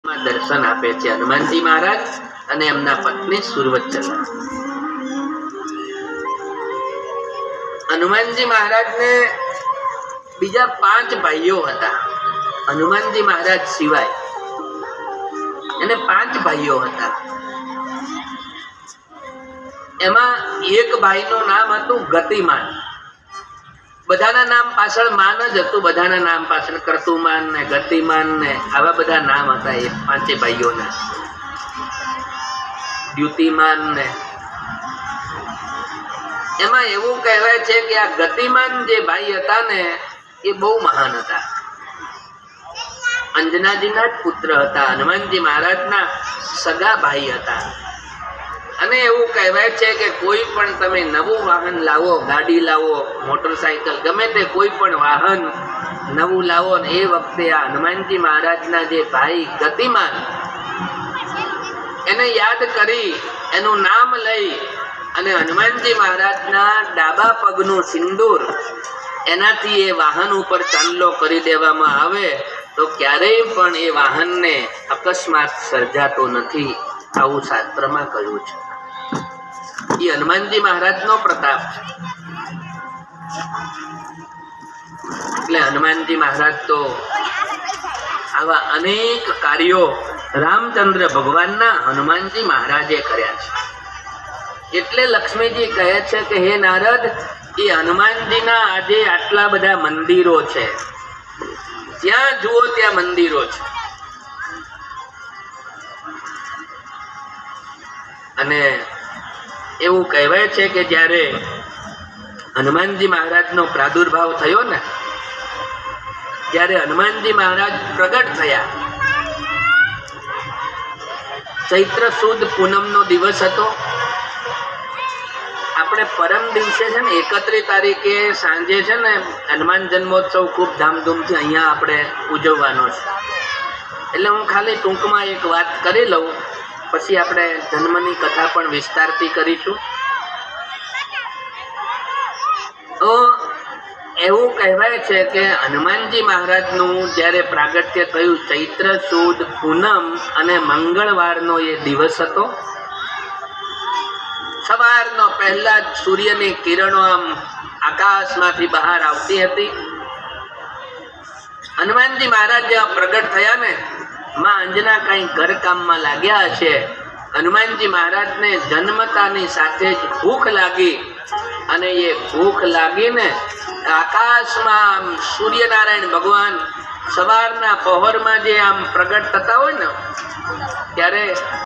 દર્શન આપે છે હનુમાનજી મહારાજ અને એમના પત્ની સુરવચલા. હનુમાનજી મહારાજને બીજા 5 ભાઈઓ હતા. હનુમાનજી મહારાજ સિવાય એને 5 ભાઈઓ હતા. એમાં એક ભાઈનું નામ હતું ગતિમાન. બધાના નામ પાછળ માન જ હતું. બધાના નામ પાછળ કર્તુમાન ને ગતિમાન ને આવા બધા નામ હતા એ 5 ભાઈઓના. દ્યુતિમાન ને એમાં એવું કહેવાય છે કે આ ગતિમાન જે ભાઈ હતા ને એ બહુ મહાન હતા. અંજનાજીના જ પુત્ર હતા. હનુમાનજી મહારાજના સગા ભાઈ હતા. અને એવું કહેવાય છે કે કોઈ પણ તમે નવું વાહન લાવો, ગાડી લાવો, મોટરસાયકલ, ગમે તે કોઈ પણ વાહન નવું લાવો ને એ વખતે આ હનુમાનજી મહારાજના જે ભાઈ ગતિમાન એને યાદ કરી એનું નામ લઈ અને હનુમાનજી મહારાજના ડાબા પગનું સિંદૂર એનાથી એ વાહન ઉપર ચાંદલો કરી દેવામાં આવે તો ક્યારેય પણ એ વાહનને અકસ્માત સર્જાતો નથી. આવું શાસ્ત્રમાં કહ્યું છે. એ હનુમાનજી મહારાજનો પ્રતાપ છે. એટલે હનુમાનજી મહારાજ તો આવા અનેક કાર્યો રામચંદ્ર ભગવાનના હનુમાનજી મહારાજે કર્યા છે. એટલે લક્ષ્મીજી કહે છે કે હે નારદ, એ હનુમાનજીના આજે આટલા બધા મંદિરો છે. જ્યાં જુઓ ત્યાં મંદિરો છે. અને એવું કહેવાય છે કે જ્યારે હનુમાનજી મહારાજનો પ્રાદુર્ભાવ થયો ને, જ્યારે હનુમાનજી મહારાજ પ્રગટ થયા, ચૈત્ર સુદ પૂનમનો દિવસ હતો. આપણે પરમ દિવસે છે ને 31 તારીખે સાંજે છે ને હનુમાન જન્મોત્સવ ખૂબ ધામધૂમથી અહીંયા આપણે ઉજવવાનો છે. એટલે હું ખાલી ટૂંકમાં એક વાત કરી લઉં, પછી આપણે જન્મની કથા પણ વિસ્તારથી કરીશું. તો એવું કહેવાય છે કે હનુમાનજી મહારાજનું જ્યારે પ્રાગટ્ય થયું, ચૈત્ર સુદ પૂનમ અને મંગળવારનો એ દિવસ હતો. સવારનો પહેલા જ સૂર્યની કિરણો આમ આકાશમાંથી બહાર આવતી હતી. હનુમાનજી મહારાજ જેવા પ્રગટ થયા ને, માં અંજના કઈ ઘરકામમાં લાગ્યા હશે. હનુમાનજી મહારાજને જન્મતાની સાથે જ ભૂખ લાગી અને એ ભૂખ લાગીને આકાશમાં સૂર્યનારાયણ ભગવાન સવારના પહોરમાં જે આમ પ્રગટ થતા હોય ને ત્યારે